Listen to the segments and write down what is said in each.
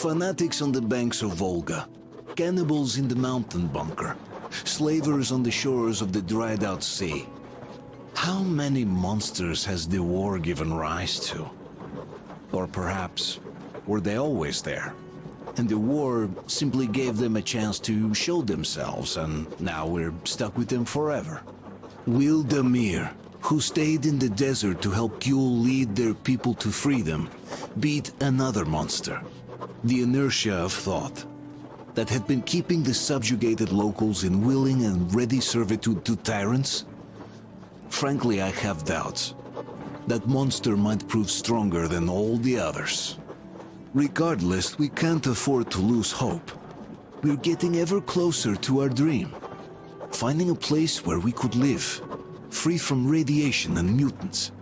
Fanatics on the banks of Volga, cannibals in the mountain bunker, slavers on the shores of the dried-out sea. How many monsters has the war given rise to? Or perhaps, were they always there? And the war simply gave them a chance to show themselves, and now we're stuck with them forever. Will Damir, who stayed in the desert to help Kyul lead their people to freedom, beat another monster? The inertia of thought that had been keeping the subjugated locals in willing and ready servitude to tyrants? Frankly, I have doubts. That monster might prove stronger than all the others. Regardless, we can't afford to lose hope. We're getting ever closer to our dream. Finding a place where we could live, free from radiation and mutants.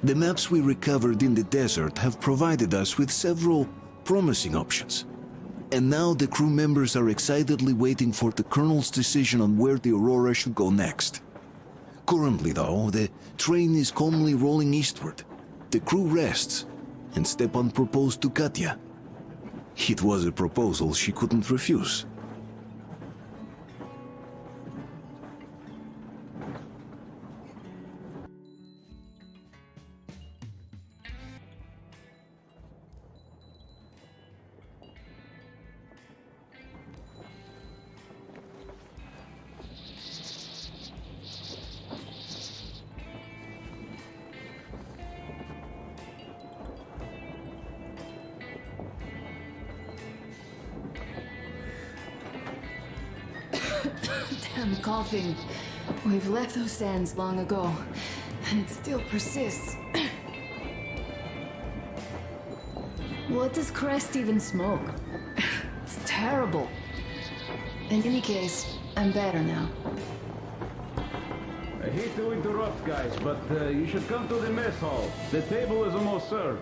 The maps we recovered in the desert have provided us with several promising options. And now the crew members are excitedly waiting for the Colonel's decision on where the Aurora should go next. Currently, though, the train is calmly rolling eastward. The crew rests, and Stepan proposed to Katya. It was a proposal she couldn't refuse. I'm coughing. We've left those sands long ago, and it still persists. What does Crest even smoke? It's terrible. In any case, I'm better now. I hate to interrupt, guys, but you should come to the mess hall. The table is almost served.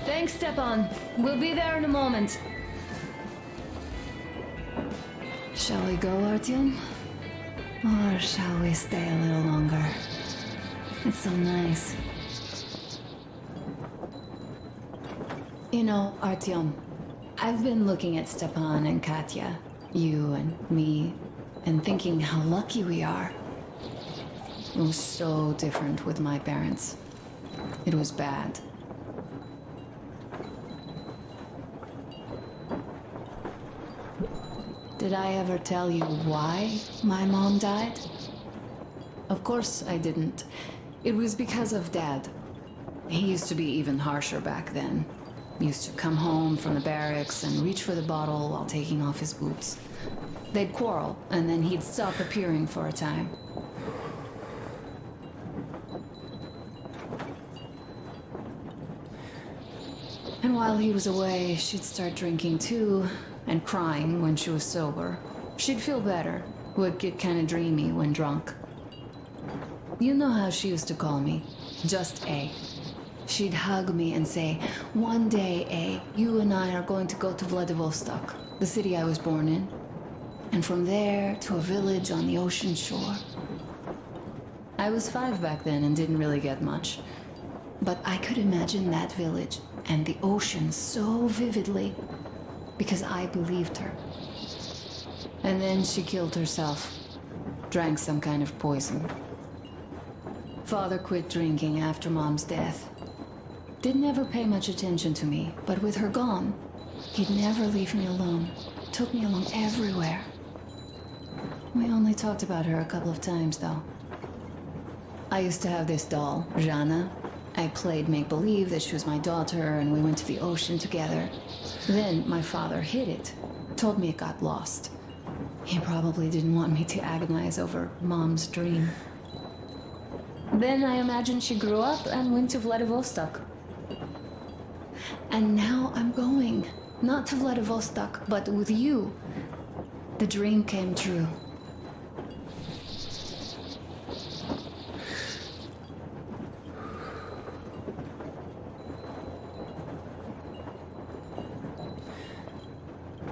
Thanks, Stepan. We'll be there in a moment. Shall we go, Artyom? Or shall we stay a little longer? It's so nice. You know, Artyom, I've been looking at Stepan and Katya, you and me, and thinking how lucky we are. It was so different with my parents. It was bad. Did I ever tell you why my mom died? Of course I didn't. It was because of Dad. He used to be even harsher back then. Used to come home from the barracks and reach for the bottle while taking off his boots. They'd quarrel, and then he'd stop appearing for a time. And while he was away, she'd start drinking too, and crying when she was sober. She'd feel better, would get kind of dreamy when drunk. You know how she used to call me? Just A. She'd hug me and say, "One day, A, you and I are going to go to Vladivostok, the city I was born in. And from there to a village on the ocean shore." I was 5 back then and didn't really get much. But I could imagine that village and the ocean so vividly, because I believed her. And then she killed herself. Drank some kind of poison. Father quit drinking after Mom's death. Didn't ever pay much attention to me, but with her gone, he'd never leave me alone. Took me along everywhere. We only talked about her a couple of times, though. I used to have this doll, Jana. I played make-believe that she was my daughter, and we went to the ocean together. Then my father hid it, told me it got lost. He probably didn't want me to agonize over Mom's dream. Then I imagined she grew up and went to Vladivostok. And now I'm going, not to Vladivostok, but with you. The dream came true.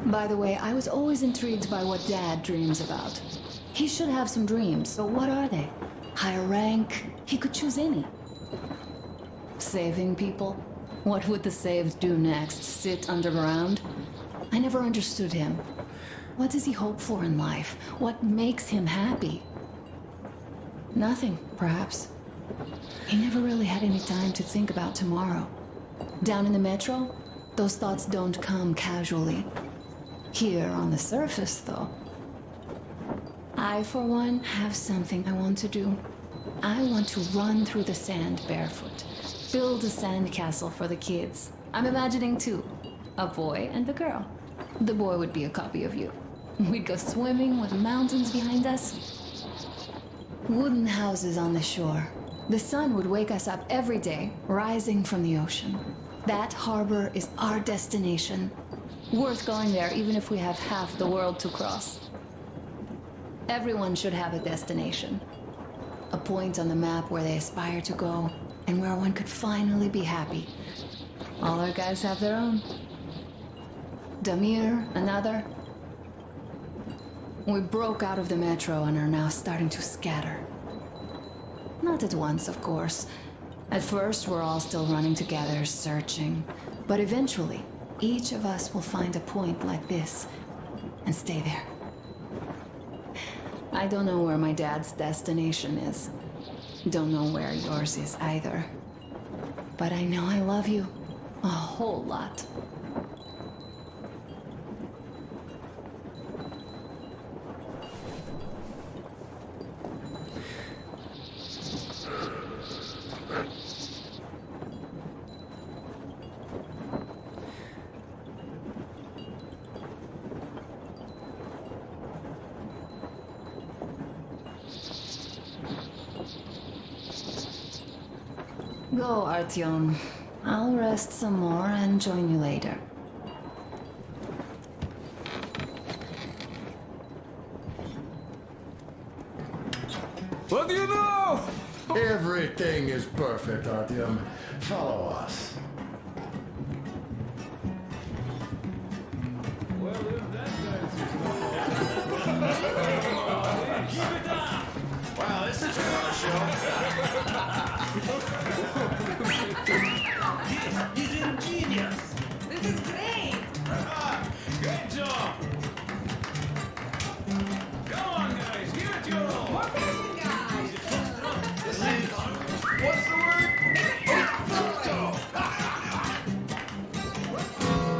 By the way, I was always intrigued by what Dad dreams about. He should have some dreams, but what are they? Higher rank? He could choose any. Saving people? What would the saved do next? Sit underground? I never understood him. What does he hope for in life? What makes him happy? Nothing, perhaps. He never really had any time to think about tomorrow. Down in the metro, those thoughts don't come casually. Here on the surface, though. I, for one, have something I want to do. I want to run through the sand barefoot. Build a sandcastle for the kids. I'm imagining two. A boy and a girl. The boy would be a copy of you. We'd go swimming with mountains behind us. Wooden houses on the shore. The sun would wake us up every day, rising from the ocean. That harbor is our destination. Worth going there even if we have half the world to cross. Everyone should have a destination. A point on the map where they aspire to go, and where one could finally be happy. All our guys have their own. Damir, another. We broke out of the metro and are now starting to scatter. Not at once, of course. At first, we're all still running together, searching. But eventually, each of us will find a point like this and stay there. I don't know where my dad's destination is. Don't know where yours is either. But I know I love you a whole lot. Go, Artyom. I'll rest some more and join you later. What do you know? Everything is perfect, Artyom. Follow us. Well, if that Wow, this is a show. This is ingenious. This is great! Good job! Come on, guys, give it your all! More passion, guys! What's the word?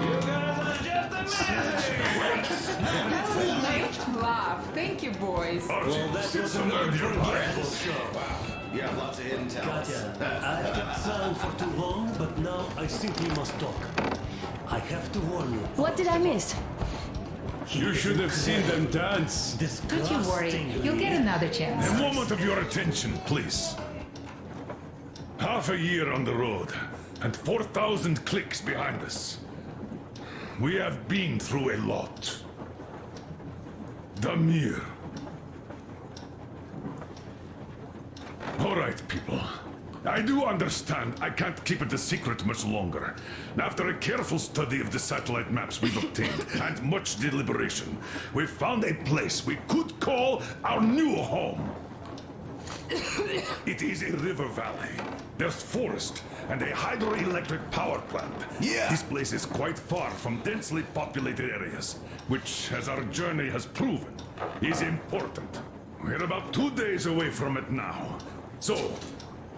You guys are just amazing! That was a nice laugh. Thank you, boys. Well, that was an unforgettable show. You have lots of hidden talents. Katya, I've kept silent for too long, but now I simply must talk. I have to warn you. What did I miss? You should have seen them dance. Don't you worry. You'll get another chance. A moment of your attention, please. Half a year on the road, and 4,000 clicks behind us. We have been through a lot. Damir. All right, people. I do understand I can't keep it a secret much longer. After a careful study of the satellite maps we've obtained, and much deliberation, we've found a place we could call our new home. It is a river valley. There's forest and a hydroelectric power plant. Yeah. This place is quite far from densely populated areas, which, as our journey has proven, is important. We're about 2 days away from it now. So,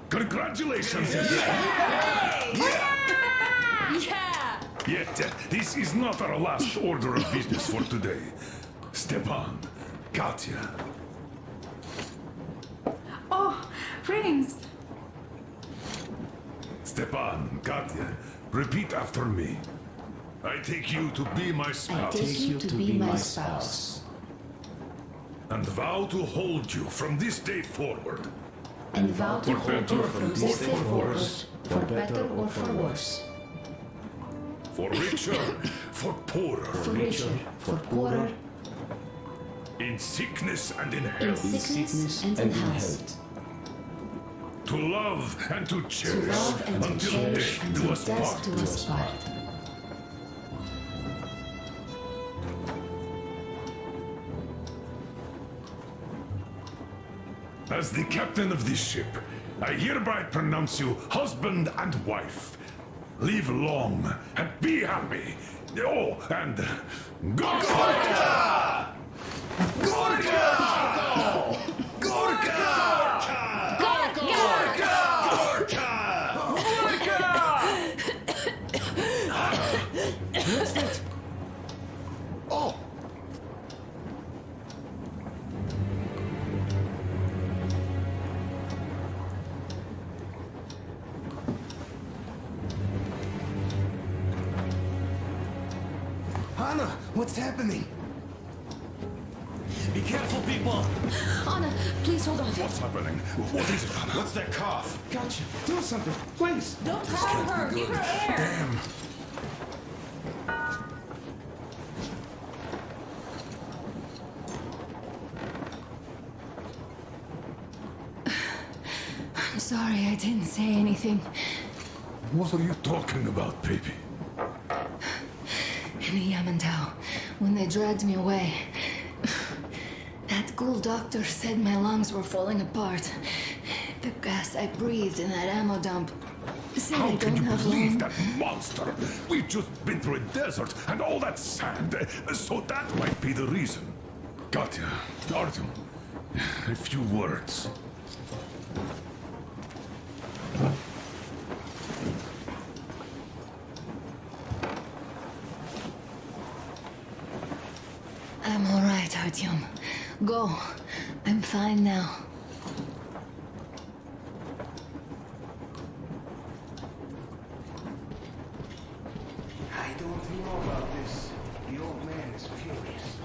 congratulations! Yeah! Yet, this is not our last order of business for today. Stepan, Katya, Oh, Prince! Stepan, Katya, repeat after me. I take you to be my spouse. Take you to be my spouse. And vow to hold you from this day forward. And vow to For hold better, you from this day forward, for better or for worse. For richer, for poorer. For richer, for poorer, In sickness and in in health. sickness and in health. To love and to To cherish. love and to until cherish death do until us death part. do us part. As the captain of this ship, I hereby pronounce you husband and wife. live long, and be happy. Oh, and Gorka! Gorka! Gorka! Oh! Anna, what's happening? Be careful, people! Anna, please hold on. What's happening? What is it, Anna? What's that cough? Gotcha. Do something, please. Don't cover her. Give her air. Damn. I'm sorry I didn't say anything. What are you talking about, baby? In the Yamantau, when they dragged me away, that ghoul doctor said my lungs were falling apart. The gas I breathed in that ammo dump said I How can don't you have believe long. that monster? We've just been through a desert and all that sand, so that might be the reason. Katya, Artyom, a few words. I'm all right, Artyom. Go. I'm fine now. I don't know about this. The old man is furious.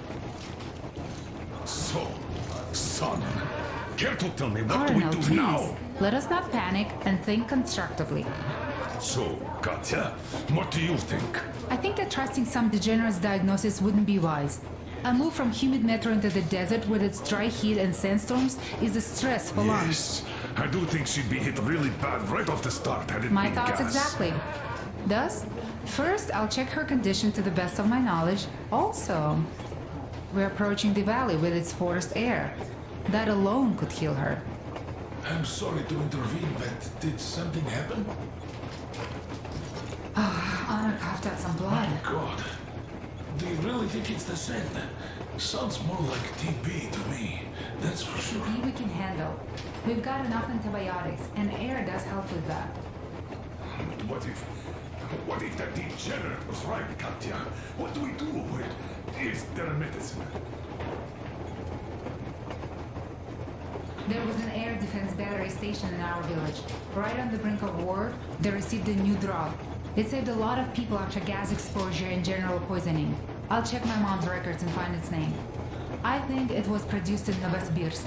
So, son, care to tell me what do Arnold, we do please. now? Let us not panic and think constructively. So, Katya, what do you think? I think that trusting some degenerate's diagnosis wouldn't be wise. A move from humid metro into the desert with its dry heat and sandstorms is a stress for lungs. Yes, I do think she'd be hit really bad right off the start had it My been thoughts gas. exactly. Thus, first I'll check her condition to the best of my knowledge. Also, we're approaching the valley with its forest air. That alone could heal her. I'm sorry to intervene, but did something happen? Anna coughed out some blood. My God. Do you really think it's the sand? Sounds more like TB to me, that's for sure. TB we can handle. We've got enough antibiotics, and air does help with that. But what if that degenerate was right, Katya? What do we do? Is there a medicine? There was an air defense battery station in our village. Right on the brink of war, they received a new drug. It saved a lot of people after gas exposure and general poisoning. I'll check my mom's records and find its name. I think it was produced in Novosibirsk.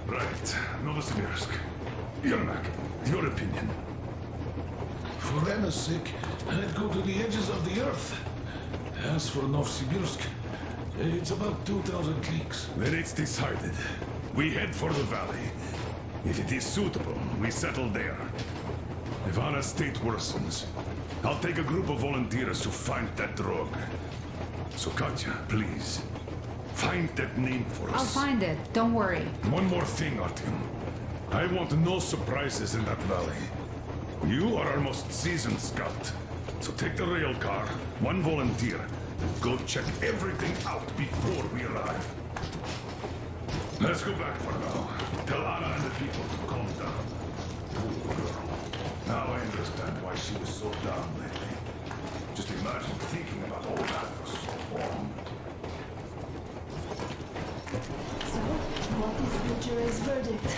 Right, Novosibirsk. Yermak, your opinion. For Anna's sake, I'd go to the edges of the earth. As for Novosibirsk, it's about 2,000 leagues. Then it's decided. We head for the valley. If it is suitable, we settle there. If Anna's state worsens, I'll take a group of volunteers to find that drug. So Katya, please, find that name for us. I'll find it, don't worry. One more thing, Artyom. I want no surprises in that valley. You are our most seasoned scout. So take the rail car, one volunteer, and go check everything out before we arrive. Let's go back for now. Tell Anna and the people to calm down. Poor girl. Now I understand why she was so down lately. Just imagine thinking about all that for so long. So, what is the jury's verdict?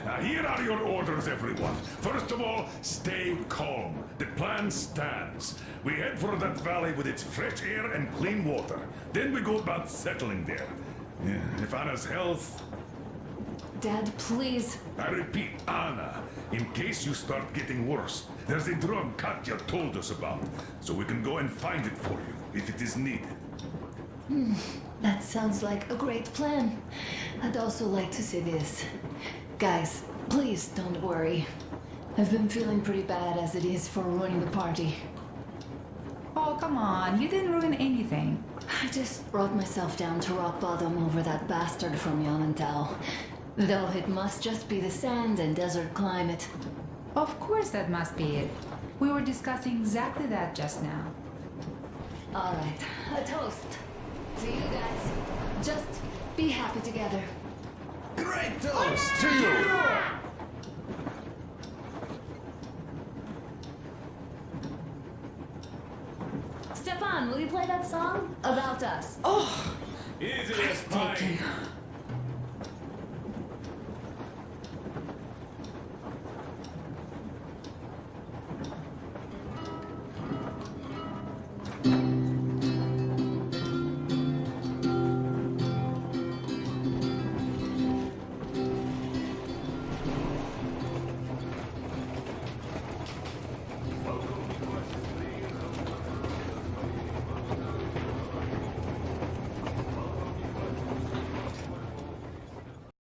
Now here are your orders, everyone. First of all, stay calm. The plan stands. We head for that valley with its fresh air and clean water. Then we go about settling there. If Anna's health... Dad, please. I repeat, Anna, in case you start getting worse, there's a drug Katya told us about, so we can go and find it for you, if it is needed. That sounds like a great plan. I'd also like to say this. Guys, please don't worry. I've been feeling pretty bad as it is for ruining the party. Oh, come on, you didn't ruin anything. I just brought myself down to rock bottom over that bastard from Yonantau. Though it must just be the sand and desert climate. Of course that must be it. We were discussing exactly that just now. All right, a toast to you guys. Just be happy together. Great toast to you! Stefan, will you play that song? About us. Easy as pie.